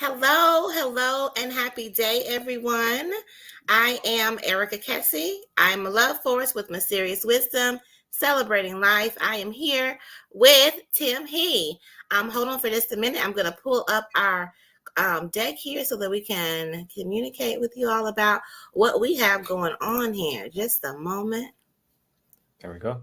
Hello, and happy day, everyone. I am Erica Kese. I'm a love force with mysterious wisdom, celebrating life. I am here with Tim He. Hold on for just a minute. I'm going to pull up our deck here so that we can communicate with you all about what we have going on here. Just a moment. There we go.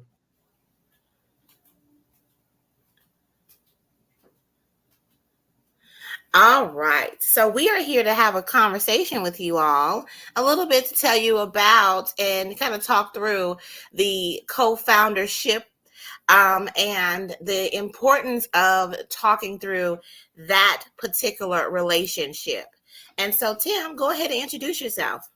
All right. So we are here to have a conversation with you all, a little bit to tell you about and kind of talk through the co-foundership and the importance of talking through that particular relationship. And so, Tim, go ahead and introduce yourself.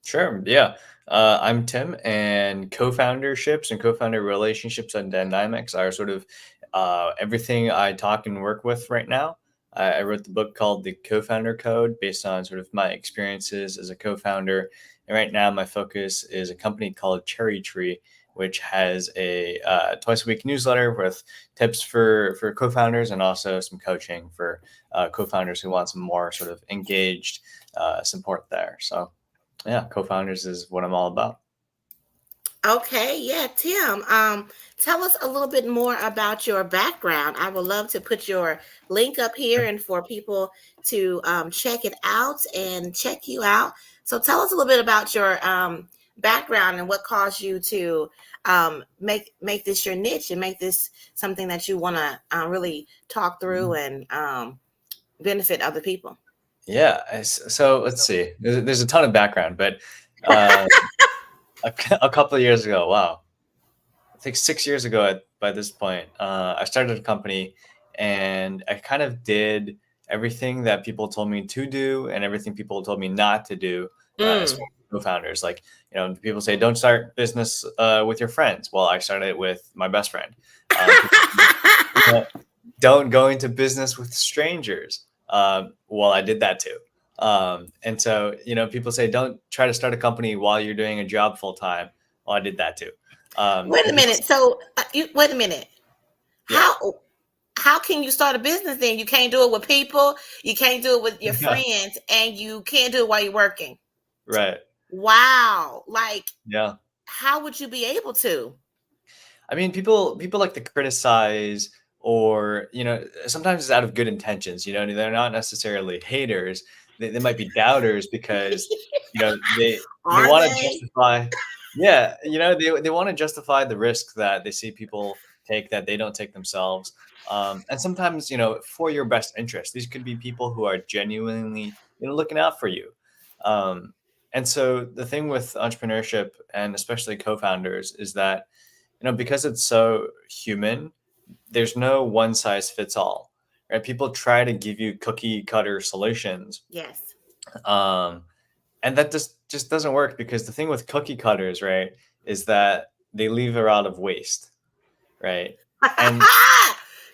Sure. Yeah. I'm Tim, and co-founderships and co-founder relationships and dynamics are sort of everything I talk and work with right now. I wrote the book called The Co-Founder Code based on sort of my experiences as a co-founder. And right now, my focus is a company called Cherry Tree, which has a twice a week newsletter with tips for co-founders and also some coaching for co-founders who want some more sort of engaged support there. So yeah, co-founders is what I'm all about. Okay, yeah, Tim. Tell us a little bit more about your background. I would love to put your link up here and for people to check it out and check you out. So tell us a little bit about your background and what caused you to make this your niche and make this something that you want to really talk through and benefit other people. Yeah, so let's see. There's a ton of background, but uh, a couple of years ago, wow, I think 6 years ago by this point, I started a company, and I kind of did everything that people told me to do and everything people told me not to do as Mm. far as co-founders. Like, people say don't start business with your friends. Well, I started it with my best friend. Uh, don't go into business with strangers. Well, I did that too. And so, people say don't try to start a company while you're doing a job full time. Well, I did that too. Wait a And people, minute. So, wait a minute. yeah, How can you start a business then? You can't do it with people, you can't do it with your friends, and you can't do it while you're working. right. Wow. Like, Yeah. how would you be able to? I mean, people like to criticize, or sometimes it's out of good intentions. They're not necessarily haters. They might be doubters because they Are want to they? justify. Yeah, they want to justify the risk that they see people take that they don't take themselves. And sometimes, for your best interest, these could be people who are genuinely looking out for you. Um, and so the thing with entrepreneurship, and especially co-founders, is that because it's so human, there's no one size fits all, right? People try to give you cookie cutter solutions, Yes. um, and that just doesn't work, because the thing with cookie cutters, right, is that they leave a lot of waste, right? And a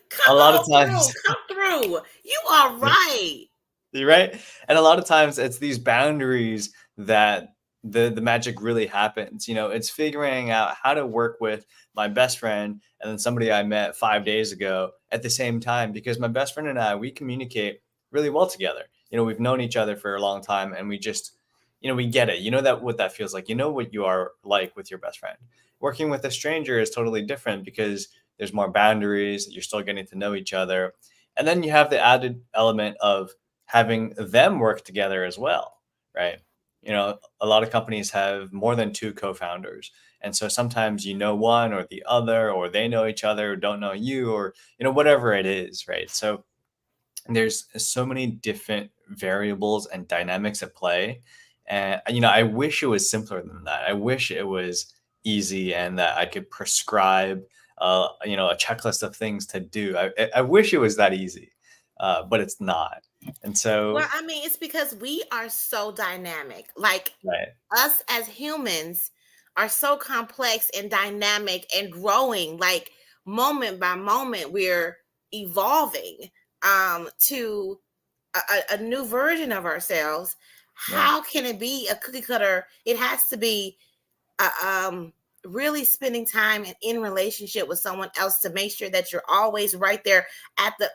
Come lot of on through. times, Come through. You are right. you're right. And a lot of times it's these boundaries that the magic really happens. It's figuring out how to work with my best friend and then somebody I met 5 days ago at the same time, because my best friend and I, we communicate really well together. We've known each other for a long time, and we just, we get it. That what that feels like. What you are like with your best friend. Working with a stranger is totally different, because there's more boundaries. You're still getting to know each other. And then you have the added element of having them work together as well, right? A lot of companies have more than two co-founders. And so sometimes one or the other, or they know each other, or don't know you, or, whatever it is, right? So there's so many different variables and dynamics at play. And, I wish it was simpler than that. I wish it was easy and that I could prescribe, a checklist of things to do. I wish it was that easy, but it's not. And Well, so, I mean, it's because we are so dynamic. Like, right. us as humans are so complex and dynamic and growing, like moment by moment we're evolving to a new version of ourselves. Yeah. How can it be a cookie cutter? It has to be really spending time in relationship with someone else to make sure that you're always right there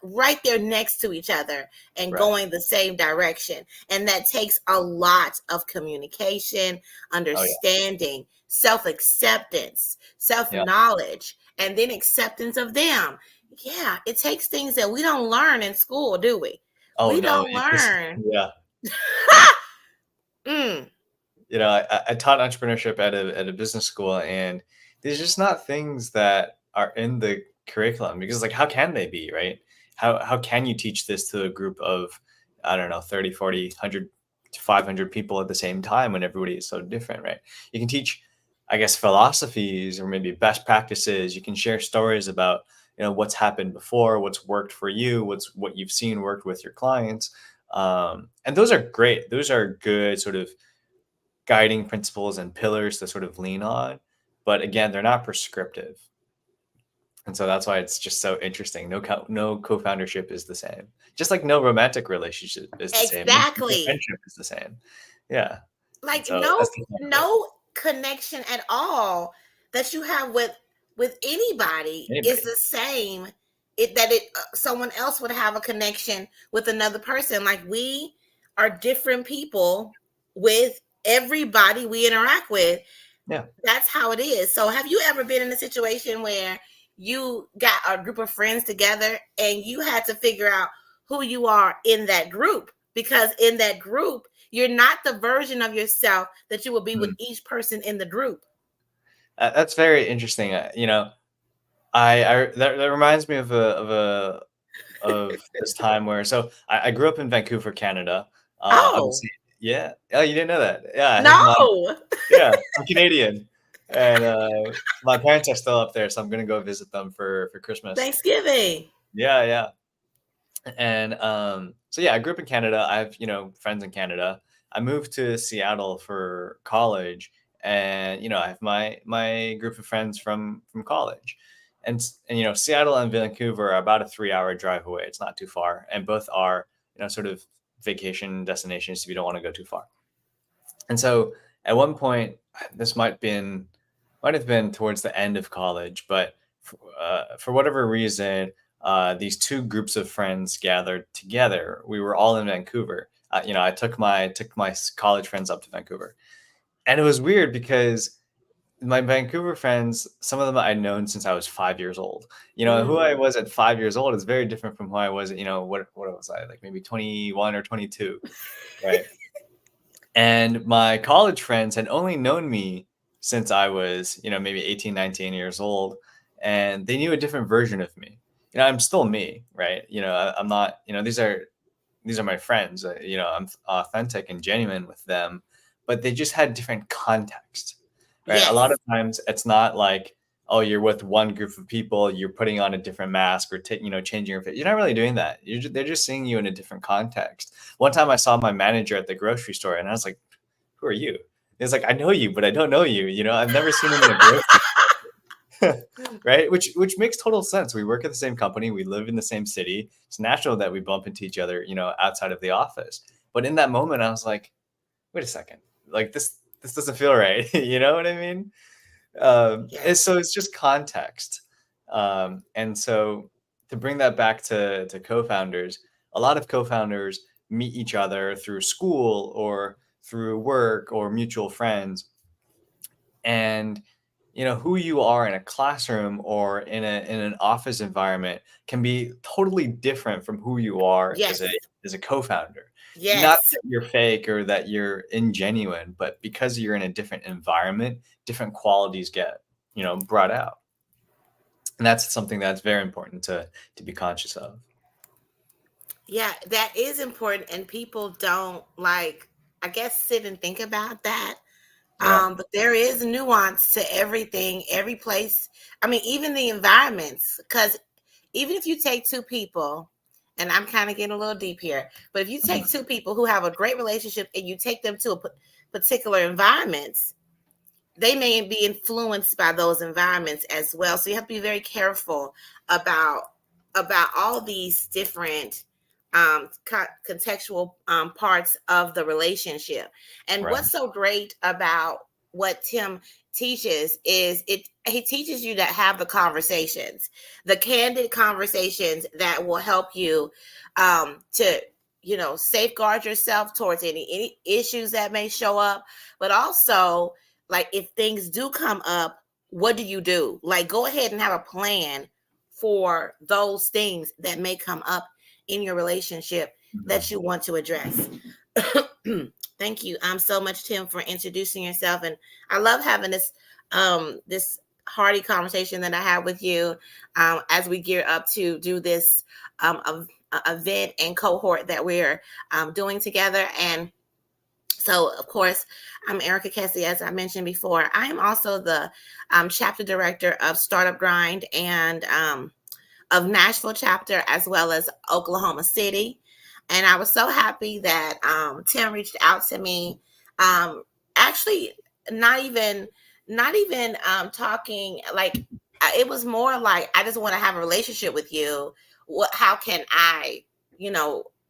right there next to each other and Right. going the same direction. And that takes a lot of communication, Oh yeah. understanding, self-acceptance, Yeah. self-knowledge, and then acceptance of them. Yeah, it takes things that we don't learn in school, do we? Oh We no. don't It just learn. yeah. Mm, I taught entrepreneurship at a business school, and there's just not things that are in the curriculum because, like, how can they be, right? How can you teach this to a group of, I don't know, 30, 40, 100 to 500 people at the same time when everybody is so different, right? You can teach, I guess, philosophies or maybe best practices. You can share stories about, what's happened before, what's worked for you, what you've seen worked with your clients. And those are great. Those are good sort of guiding principles and pillars to sort of lean on. But again, they're not prescriptive. And so that's why it's just so interesting. No co-foundership is the same. Just like no romantic relationship is the same. No exactly. friendship is the same. Yeah. And Like so that's the point of it. no connection at all that you have with anybody is Anybody. the same. It someone else would have a connection with another person. Like we are different people with everybody we interact with. Yeah. That's how it is. So have you ever been in a situation where you got a group of friends together and you had to figure out who you are in that group? Because in that group, you're not the version of yourself that you will be with Mm. each person in the group. That's very interesting. That reminds me of this time where I grew up in Vancouver, Canada. Oh, Obviously, yeah. Oh, you didn't know that? Yeah, I have my no. Yeah, I'm Canadian, and my parents are still up there, so I'm gonna go visit them for Christmas. Thanksgiving. Yeah, yeah, and so yeah, I grew up in Canada. I have friends in Canada. I moved to Seattle for college, and I have my group of friends from college, and Seattle and Vancouver are about a 3 hour drive away. It's not too far, and both are sort of vacation destinations if you don't want to go too far. And so at one point, this might have been towards the end of college, but for whatever reason, these two groups of friends gathered together. We were all in Vancouver. I took my college friends up to Vancouver, and it was weird because my Vancouver friends, some of them I'd known since I was 5 years old. Who I Mm. was at 5 years old is very different from who I was. What was I, like, maybe 21 or 22, right? And my college friends had only known me since I was, maybe 18, 19 years old. And they knew a different version of me. I'm still me, right? I'm not, these are my friends. I'm authentic and genuine with them, but they just had different context, right? A lot Yes. of times it's not like, oh, you're with one group of people, you're putting on a different mask or changing your face. You're not really doing that. They're just seeing you in a different context. One time I saw my manager at the grocery store, and I was like, "Who are you?" It's like, "I know you, but I don't know you. I've never seen him in a grocery." Right? Which makes total sense. We work at the same company, we live in the same city. It's natural that we bump into each other, outside of the office. But in that moment, I was like, "Wait a second, like this doesn't feel right." You know what I mean? And Yes. so it's just context. And so to bring that back to co-founders, a lot of co-founders meet each other through school or through work or mutual friends, and who you are in a classroom or in an office environment can be totally different from who you are as a Yes. co-founder. Not Yes. that you're fake or that you're ingenuine, but because you're in a different environment, different qualities get brought out, and that's something that's very important to be conscious of. Yeah, that is important, and people don't like, I guess, sit and think about that. Yeah. But there is nuance to everything, every place. I mean, even the environments, because even if you take two people, and I'm kind of getting a little deep here, but if you take Mhm. two people who have a great relationship and you take them to a particular environments, they may be influenced by those environments as well. So you have to be very careful about all these different contextual parts of the relationship. And Right. what's so great about what Tim teaches is it he teaches you to have the conversations, the candid conversations that will help you to safeguard yourself towards any issues that may show up, but also like if things do come up, what do you do? Like go ahead and have a plan for those things that may come up in your relationship that you want to address. Thank you so much, Tim, for introducing yourself. And I love having this hearty conversation that I have with you as we gear up to do this event and cohort that we're doing together. And so, of course, I'm Erica Kese, as I mentioned before. I am also the chapter director of Startup Grind and of Nashville chapter, as well as Oklahoma City. And I was so happy that Tim reached out to me. Actually, not even talking like it was more like I just want to have a relationship with you. How can I,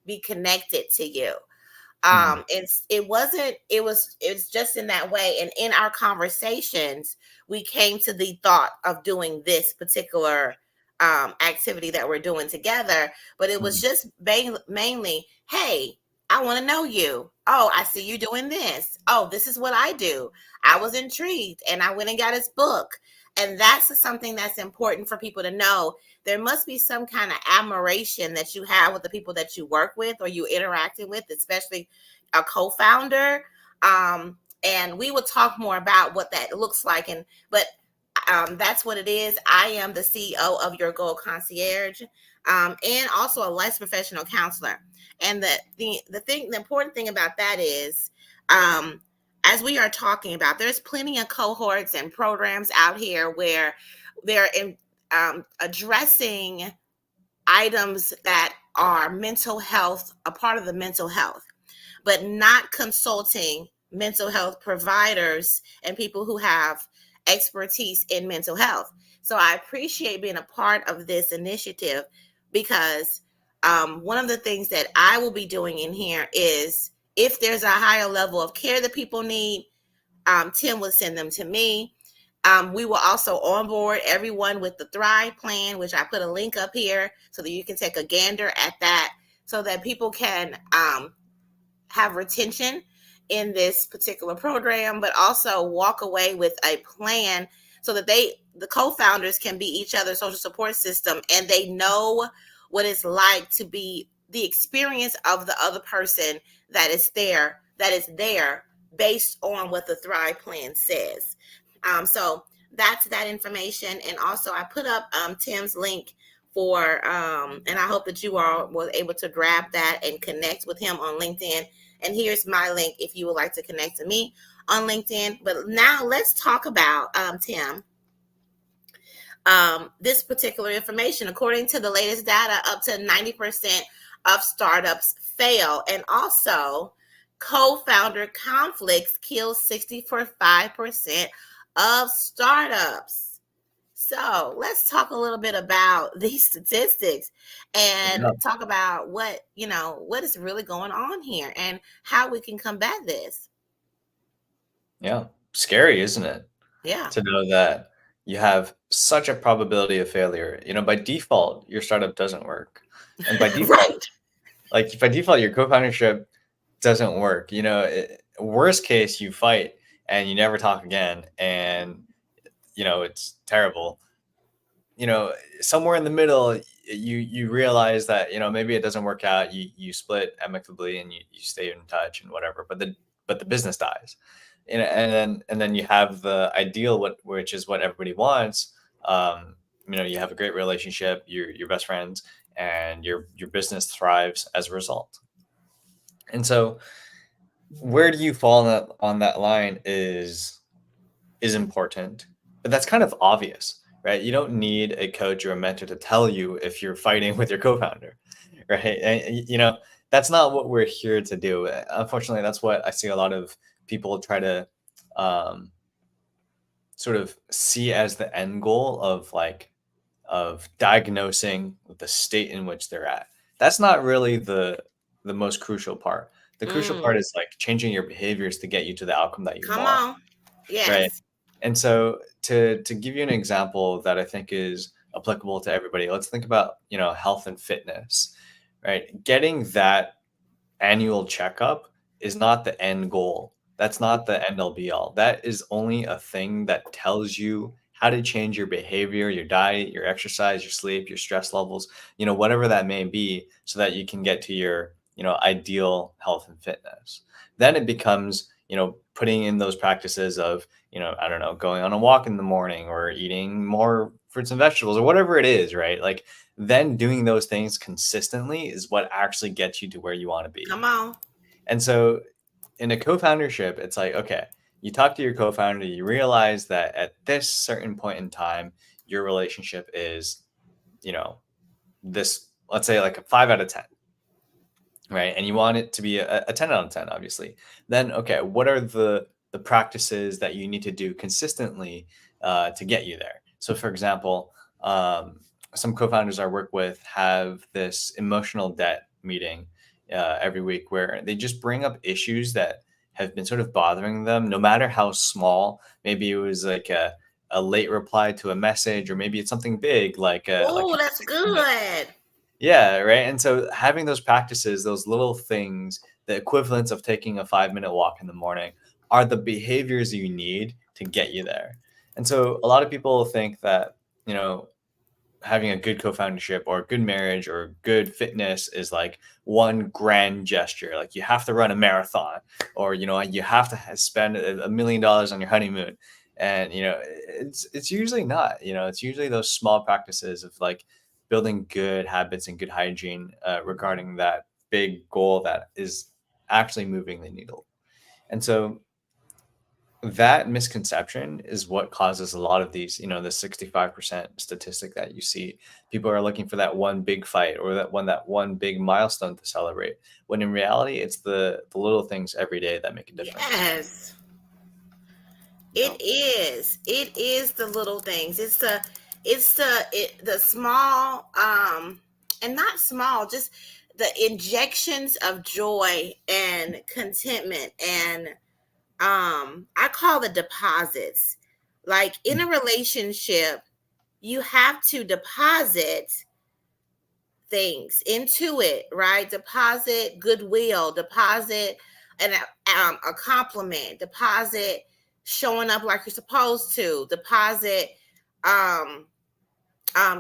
be connected to you? It's just in that way, and in our conversations we came to the thought of doing this particular activity that we're doing together, but it was just mainly, hey, I want to know you. Oh, I see you doing this. Oh, this is what I do. I was intrigued and I went and got his book. And that's something that's important for people to know. There must be some kind of admiration that you have with the people that you work with or you interacting with, especially a co-founder. And we will talk more about what that looks like. But that's what it is. I am the CEO of Your Goal Concierge, and also a licensed professional counselor. And the important thing about that is, as we are talking about, there's plenty of cohorts and programs out here where they're addressing items that are mental health, a part of the mental health, but not consulting mental health providers and people who have expertise in mental health. So I appreciate being a part of this initiative because one of the things that I will be doing in here is if there's a higher level of care that people need, Tim will send them to me. We will also onboard everyone with the Thrive plan, which I put a link up here so that you can take a gander at that so that people can have retention in this particular program, but also walk away with a plan so that the co-founders can be each other's social support system and they know what it's like to be the experience of the other person that is there based on what the Thrive plan says. So that's that information. And also I put up Tim's link for, and I hope that you all were able to grab that and connect with him on LinkedIn. And here's my link if you would like to connect to me on LinkedIn. But now let's talk about, Tim, this particular information. According to the latest data, up to 90% of startups fail. And also, co-founder conflicts kill 65% of startups. So let's talk a little bit about these statistics and talk about what is really going on here and how we can combat this. Yeah. Scary, isn't it? Yeah. To know that you have such a probability of failure. By default, your startup doesn't work. And by default, Right. by default, your co-foundership doesn't work. Worst case, you fight and you never talk again. And, it's terrible. Somewhere in the middle, you realize that, maybe it doesn't work out. You split amicably and you stay in touch and whatever, but the business dies. And then you have the ideal, which is what everybody wants. You have a great relationship, your best friends, and your business thrives as a result. And so, where do you fall on that line is important, but that's kind of obvious, right? You don't need a coach or a mentor to tell you if you're fighting with your co-founder, right? And, that's not what we're here to do. Unfortunately, that's what I see a lot of people try to sort of see as the end goal of diagnosing the state in which they're at. That's not really the most crucial part. The crucial part is like changing your behaviors to get you to the outcome that you Come want, on. right? Yes. And so to give you an example that I think is applicable to everybody, let's think about, health and fitness, right? Getting that annual checkup is not the end goal. That's not the end all be all. That is only a thing that tells you how to change your behavior, your diet, your exercise, your sleep, your stress levels, whatever that may be, so that you can get to your, ideal health and fitness. Then it becomes, putting in those practices of, I don't know, going on a walk in the morning or eating more fruits and vegetables or whatever it is, right? Like, then doing those things consistently is what actually gets you to where you want to be. Come on. And so in a co-foundership, it's like, okay, you talk to your co-founder, you realize that at this certain point in time, your relationship is, this, let's say like a 5 out of 10, right? And you want it to be a 10 out of 10, obviously. Then, okay, what are the practices that you need to do consistently to get you there? So, for example, some co-founders I work with have this emotional debt meeting every week where they just bring up issues that have been sort of bothering them, no matter how small. Maybe it was like a late reply to a message, or maybe it's something big like Oh, that's good. yeah, right. And so having those practices, those little things, the equivalents of taking a 5-minute walk in the morning, are the behaviors you need to get you there. And so a lot of people think that, having a good co-foundership or a good marriage or good fitness is like one grand gesture. Like you have to run a marathon, or, you have to spend $1 million on your honeymoon. And, it's usually not, it's usually those small practices of like building good habits and good hygiene regarding that big goal that is actually moving the needle. And so that misconception is what causes a lot of these, the 65% statistic that you see. People are looking for that one big fight or that one big milestone to celebrate, when in reality it's the little things every day that make a difference. Yes. You know? It is the little things. The small, and not small, just the injections of joy and contentment, and I call the deposits. Like in a relationship, you have to deposit things into it, right? Deposit goodwill, deposit a compliment, deposit showing up like you're supposed to, deposit um,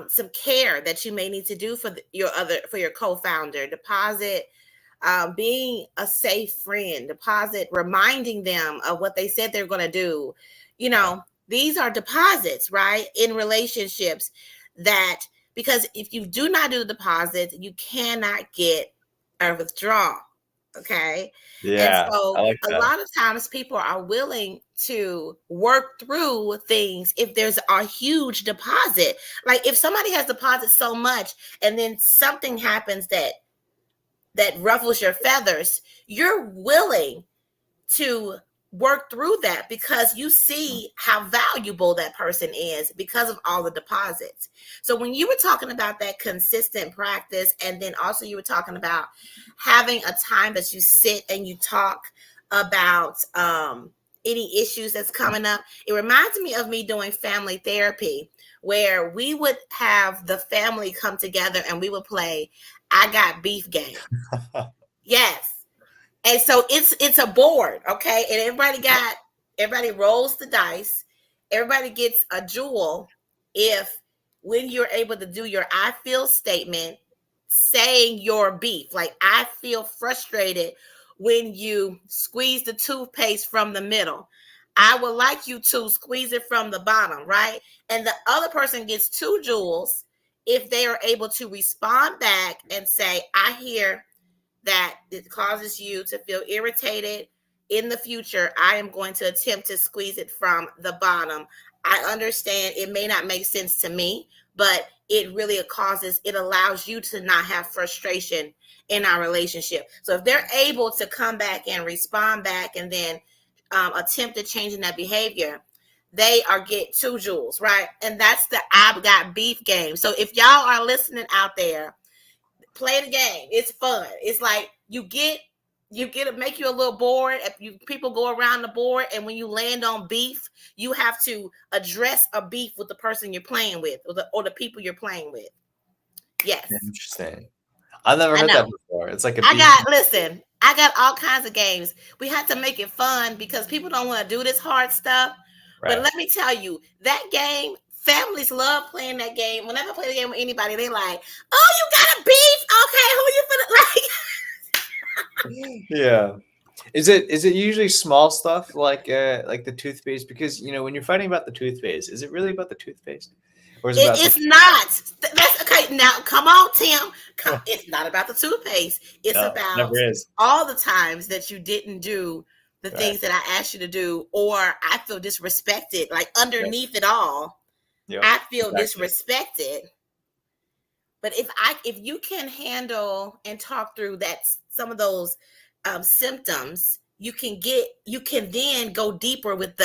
some care that you may need to do for your co-founder, deposit being a safe friend, deposit reminding them of what they said they're going to do. Yeah. These are deposits, right? In relationships, that because if you do not do the deposits, you cannot get a withdrawal. Okay. And Yeah, I so like a that. lot of times people are willing to work through things if there's a huge deposit. Like if somebody has deposited so much and then something happens that ruffles your feathers, you're willing to work through that because you see how valuable that person is because of all the deposits. So when you were talking about that consistent practice, and then also you were talking about having a time that you sit and you talk about any issues that's coming up, it reminds me of me doing family therapy, where we would have the family come together and we would play I Got Beef game. Yes. And so it's a board, okay? And everybody rolls the dice. Everybody gets a jewel if when you're able to do your I feel statement, saying your beef. Like I feel frustrated when you squeeze the toothpaste from the middle. I would like you to squeeze it from the bottom, right? And the other person gets two jewels if they are able to respond back and say, I hear that it causes you to feel irritated in the future. I am going to attempt to squeeze it from the bottom. I understand it may not make sense to me, but it allows you to not have frustration in our relationship. So if they're able to come back and respond back and then attempt at changing that behavior, they are get two jewels, right? And that's the I've got beef game. So if y'all are listening out there, play the game. It's fun. It's like You make you a little board. If you people go around the board, and when you land on beef, you have to address a beef with the person you're playing with, or the people you're playing with. Yes, Interesting. I've never I heard that know. before. It's like a I beef. got listen. I got all kinds of games. We had to make it fun because people don't want to do this hard stuff. But Right. let me tell you, that game, families love playing that game. Whenever I play the game with anybody, they like, "Oh, you got a beef? Okay, who you finna like?" Yeah. Is it usually small stuff like the toothpaste? Because when you're fighting about the toothpaste, is it really about the toothpaste, or is it about It's something? not. That's okay. Now, come on, Tim. It's not about the toothpaste. It's No, never about is. all the times that you didn't do the Right. things that I asked you to do, or I feel disrespected. Like Yep. underneath it all, Yep. I feel Exactly. disrespected. But if you can handle and talk through that, some of those symptoms, you can then go deeper with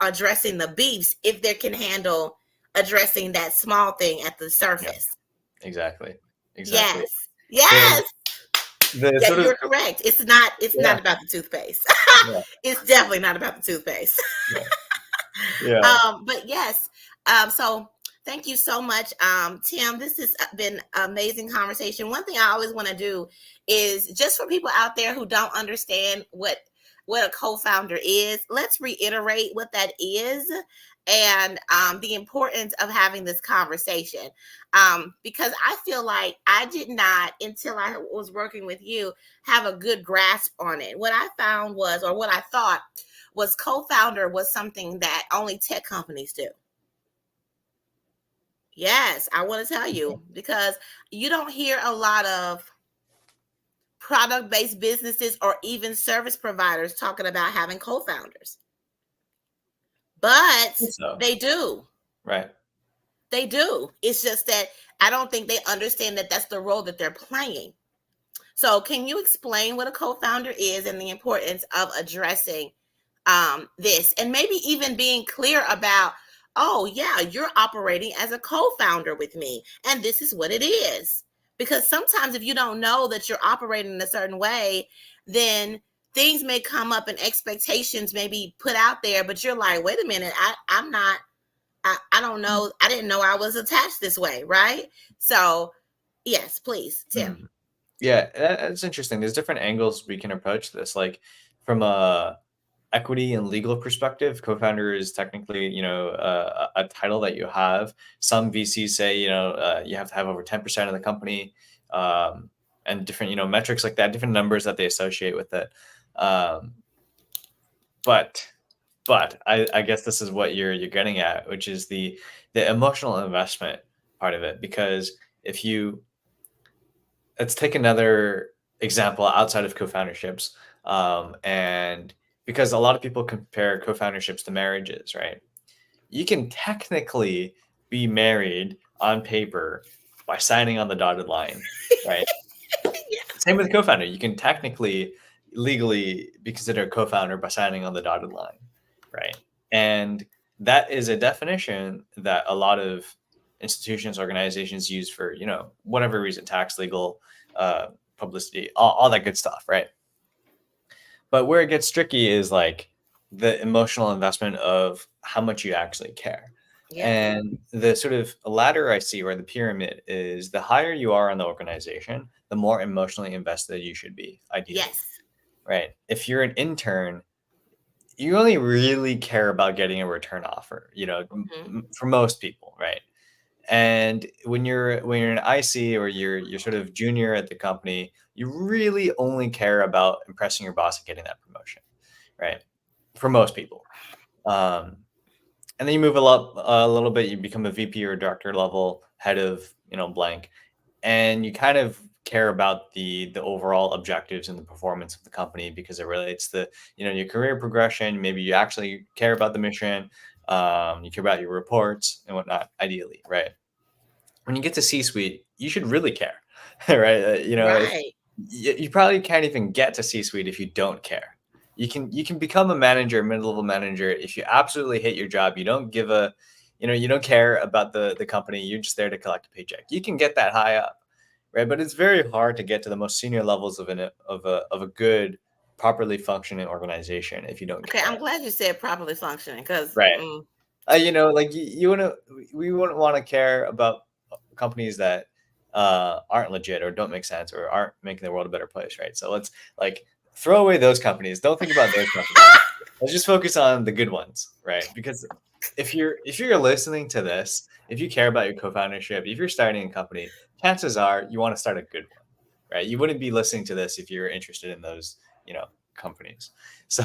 addressing the beefs if they can handle addressing that small thing at the Yeah. surface. Exactly. Exactly. Yes, The yes, the yeah, sort of you're correct. It's not yeah, about the toothpaste. yeah, It's definitely not about the toothpaste. yeah, yeah. But yes, so thank you so much, Tim. This has been an amazing conversation. One thing I always want to do is, just for people out there who don't understand what a co-founder is, let's reiterate what that is, and the importance of having this conversation. Because I feel like I did not, until I was working with you, have a good grasp on it. What I found was, or what I thought was, co-founder was something that only tech companies do. Yes, I want to tell you, because you don't hear a lot of product-based businesses or even service providers talking about having co-founders. But So they do. right. They do. It's just that I don't think they understand that that's the role that they're playing. So, can you explain what a co-founder is and the importance of addressing this, and maybe even being clear about, oh yeah, you're operating as a co-founder with me, and this is what it is? Because sometimes if you don't know that you're operating in a certain way, then things may come up and expectations may be put out there, but you're like, wait a minute, I'm not, I don't know, I didn't know I was attached this way, right? So yes, please, Tim. Mhm. Yeah, that's interesting. There's different angles we can approach this. Like from a equity and legal perspective, co-founder is technically, a title that you have. Some VCs say, you have to have over 10% of the company, and different, metrics like that, different numbers that they associate with it. Um, but I guess this is what you're getting at, which is the emotional investment part of it. Because if you let's take another example outside of co-founderships, and because a lot of people compare co-founderships to marriages, right? You can technically be married on paper by signing on the dotted line, right? Same with co-founder. You can technically, legally be considered a co-founder by signing on the dotted line, right? And that is a definition that a lot of institutions, organizations use for, whatever reason, tax, legal, publicity, all that good stuff, right? But where it gets tricky is like the emotional investment of how much you actually care. Yes, And the sort of ladder I see, or the pyramid, is the higher you are in the organization, the more emotionally invested you should be, ideally, yes. right? If you're an intern, you only really care about getting a return offer, Mhm. for most people, right? And when you're an IC, or you're sort of junior at the company, you really only care about impressing your boss and getting that promotion, right? For most people. Um, and then you move a little bit, you become a VP or director level, head of, blank, and you kind of care about the overall objectives and the performance of the company, because it relates to, your career progression. Maybe you actually care about the mission. You care about your reports and whatnot, ideally, right? When you get to C-suite, you should really care, right? If Right. you probably can't even get to C-suite if you don't care. You can become a manager, mid-level manager, if you absolutely hate your job. You don't give you don't care about the company. You're just there to collect a paycheck. You can get that high up, right? But it's very hard to get to the most senior levels of a good, properly functioning organization if you don't Okay, I'm care. glad you said properly functioning because Right. Like you wouldn't, we wouldn't want to care about companies that aren't legit or don't make sense or aren't making the world a better place, right? So let's like throw away those companies. Don't think about those companies. Let's just focus on the good ones, right? Because if you're listening to this, if you care about your co-foundership, if you're starting a company, chances are you want to start a good one, right? You wouldn't be listening to this if you're interested in those, companies. So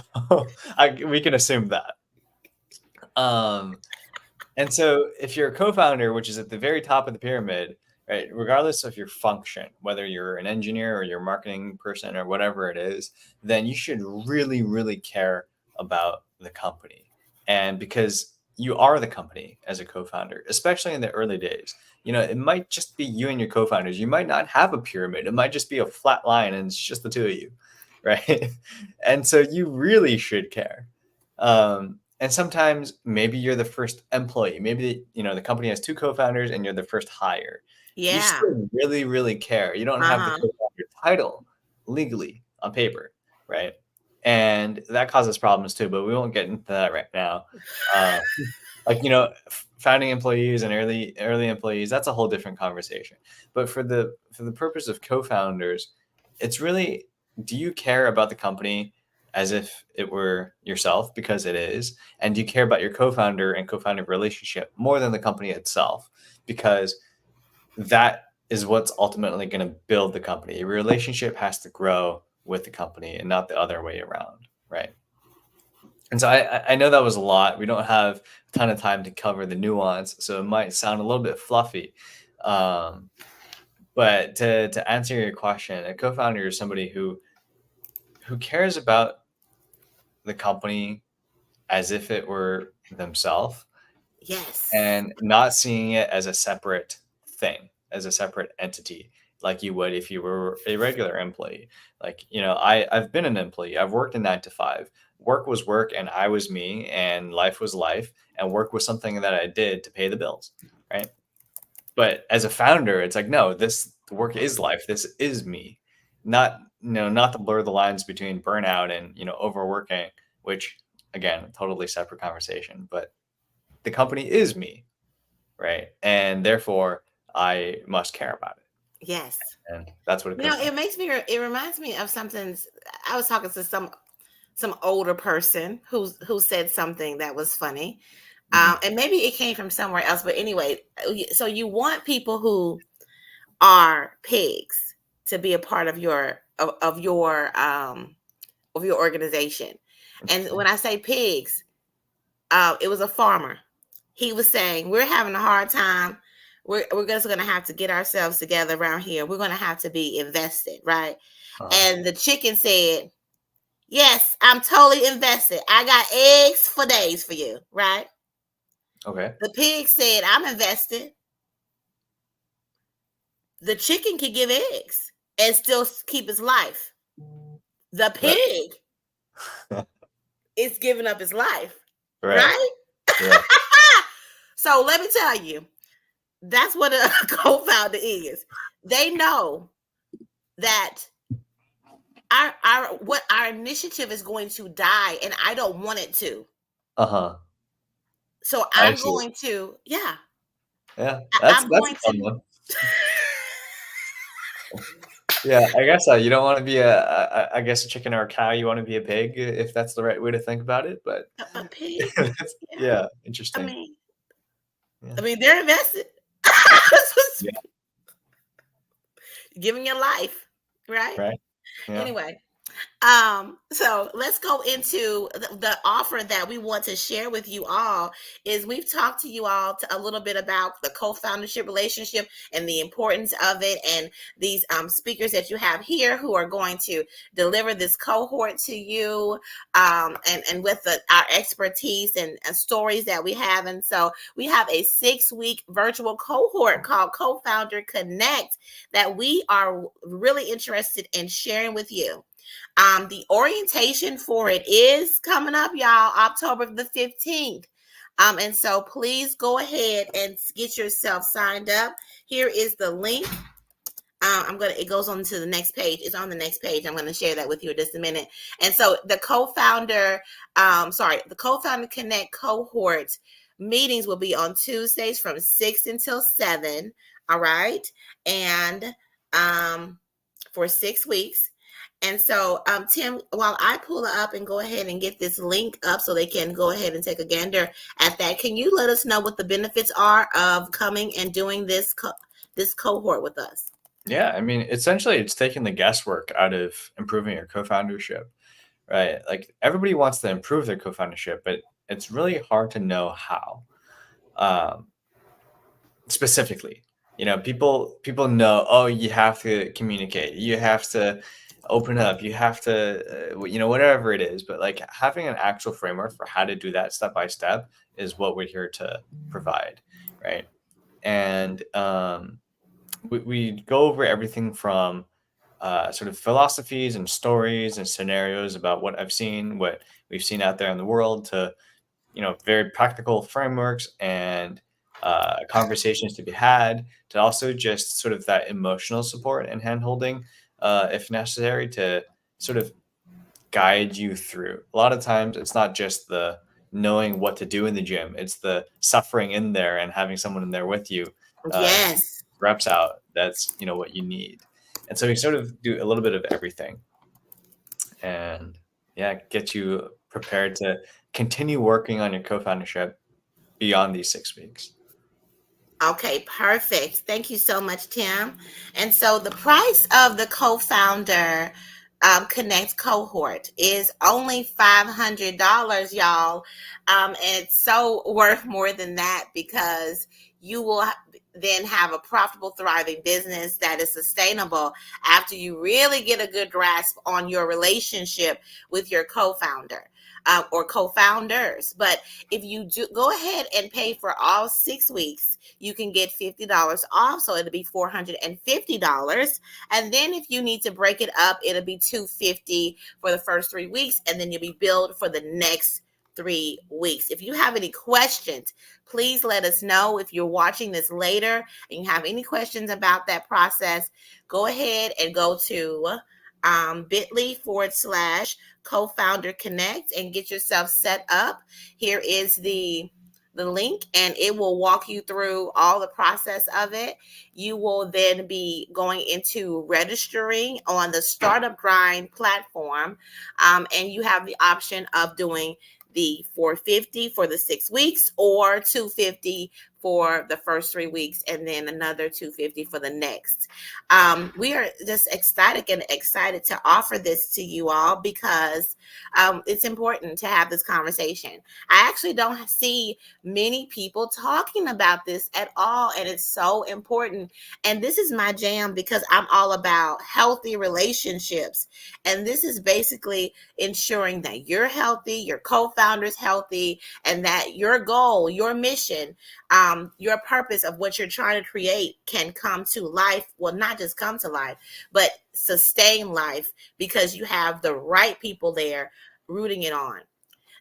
we can assume that. Um, and so if you're a co-founder, which is at the very top of the pyramid, right, regardless of your function, whether you're an engineer or you're a marketing person or whatever it is, then you should really, really care about the company. And because you are the company as a co-founder, especially in the early days, it might just be you and your co-founders. You might not have a pyramid. It might just be a flat line and it's just the two of you, right? And so you really should care. And sometimes maybe you're the first employee. Maybe the company has two co-founders and you're the first hire. You Yeah. still really, really care. You don't have the Uh-huh. co-founder title legally on paper, right? And that causes problems too, but we won't get into that right now. Uh, founding employees and early employees, that's a whole different conversation. But for the purpose of co-founders, it's really, do you care about the company as if it were yourself, because it is, and do you care about your co-founder and co-founder relationship more than the company itself, because that is what's ultimately going to build the company. Your relationship has to grow with the company and not the other way around, right? And so I know that was a lot. We don't have a ton of time to cover the nuance, so it might sound a little bit fluffy. Um, but to answer your question, a co-founder is somebody who cares about the company as if it were themselves Yes. and not seeing it as a separate thing, as a separate entity, like you would if you were a regular employee. Like, I've been an employee. I've worked a 9 to 5. Work was work and I was me and life was life, and work was something that I did to pay the bills, right? But as a founder, it's like, no, this work is life. This is me. Not to blur the lines between burnout and, overworking, which again, totally separate conversation, but the company is me, right? And therefore I must care about it. Yes. And that's what it comes down. It reminds me of something. I was talking to some older person who said something that was funny. Mhm. And maybe it came from somewhere else, but anyway, so you want people who are pigs to be a part of your organization. And Interesting. when I say pigs, it was a farmer. He was saying, we're having a hard time. We're just going to have to get ourselves together around here. We're going to have to be invested, right? Uh-huh. And the chicken said, yes, I'm totally invested. I got eggs for days for you, right? Okay. The pig said, I'm invested. The chicken can give eggs and still keep his life. The Right. pig is giving up his life, Right. right? Yeah. So let me tell you, that's what a co-founder is. They know that our initiative is going to die, and I don't want it to. Uh-huh. So I I'm see. going to, yeah, Yeah. I'm That's going a fun to. one. Yeah, I guess you don't want to be I guess a chicken or a cow. You want to be a pig, if that's the right way to think about it. But A pig. Yeah. yeah, I interesting. mean, Yeah. I mean, they're invested. Yeah. Giving your life, right? Right. Yeah. Anyway, so let's go into the offer that we want to share with you all. Is we've talked to you all a little bit about the co-foundership relationship and the importance of it, and these speakers that you have here who are going to deliver this cohort to you, and with our expertise and stories that we have. And so we have a 6-week virtual cohort called Co-Founder Connect that we are really interested in sharing with you. The orientation for it is coming up, y'all, October the 15th. And so please go ahead and get yourself signed up. Here is the link. It goes on to the next page. It's on the next page. I'm gonna share that with you in just a minute. And so the co-founder connect cohort meetings will be on Tuesdays from 6 until 7. All right. And for 6 weeks. And so, Tim, while I pull it up and go ahead and get this link up so they can go ahead and take a gander at that, can you let us know what the benefits are of coming and doing this cohort with us? Yeah, I mean, essentially, it's taking the guesswork out of improving your co-foundership, right? Like everybody wants to improve their co-foundership, but it's really hard to know how. Um, Specifically, people know, oh, you have to communicate, you have to open up, you have to whatever it is, but like having an actual framework for how to do that step by step is what we're here to provide, right? And we go over everything from sort of philosophies and stories and scenarios about what I've seen, what we've seen out there in the world, to very practical frameworks and conversations to be had, to also just sort of that emotional support and handholding, if necessary, to sort of guide you through. A lot of times, it's not just the knowing what to do in the gym; it's the suffering in there and having someone in there with you, keep Yes. reps out. That's what you need, and so we sort of do a little bit of everything, and yeah, get you prepared to continue working on your co-foundership beyond these 6 weeks. Okay, perfect. Thank you so much, Tim. And so the price of the co-founder Connect cohort is only $500, y'all. And it's so worth more than that because you will then have a profitable, thriving business that is sustainable after you really get a good grasp on your relationship with your co-founder. Or co-founders. But if you do go ahead and pay for all 6 weeks, you can get $50 off. So it'll be $450. And then if you need to break it up, it'll be $250 for the first 3 weeks, and then you'll be billed for the next 3 weeks. If you have any questions, please let us know. If you're watching this later and you have any questions about that process, go ahead and go to bit.ly/ co-founder connect and get yourself set up. Here is the link, and it will walk you through all the process of it. You will then be going into registering on the Startup Grind platform, and you have the option of doing the 450 for the 6 weeks or 250 for the first 3 weeks, and then another 250 for the next. We are just excited to offer this to you all because it's important to have this conversation. I actually don't see many people talking about this at all, and it's so important. And this is my jam because I'm all about healthy relationships, and this is basically ensuring that you're healthy, your co-founder's healthy, and that your goal, your mission, your purpose of what you're trying to create can come to life. Well, not just come to life, but sustain life because you have the right people there rooting it on.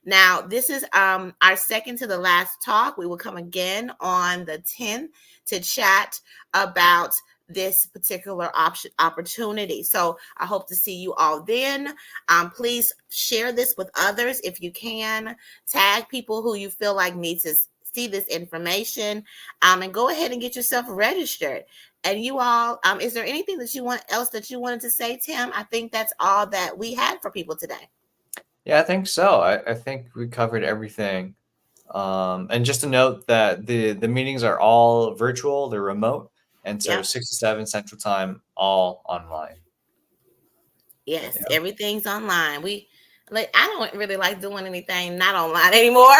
Now, this is our second to the last talk. We will come again on the 10th to chat about this particular opportunity. So I hope to see you all then. Please share this with others if you can. Tag people who you feel like need to see this information, and go ahead and get yourself registered. And you all, is there anything that you wanted to say, Tim? I think that's all that we had for people today. Yeah, I think so. I think we covered everything. And just to note that the meetings are all virtual, they're remote, and so Yep. 6 to 7 Central Time, all online. Yes, Yeah. everything's online. I don't really like doing anything not online anymore.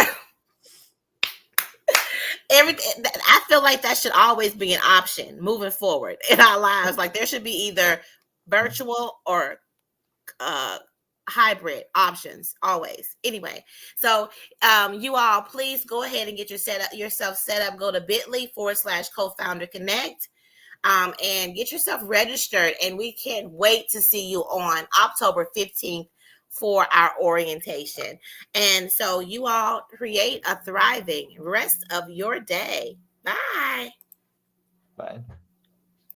Everything, I feel like that should always be an option moving forward in our lives. Like there should be either virtual or uh hybrid options always. Anyway, so you all please go ahead and get yourself set up. Go to bit.ly/ co-founder connect, and get yourself registered. And we can't wait to see you on October 15th for our orientation. And so you all create a thriving rest of your day. Bye. Bye.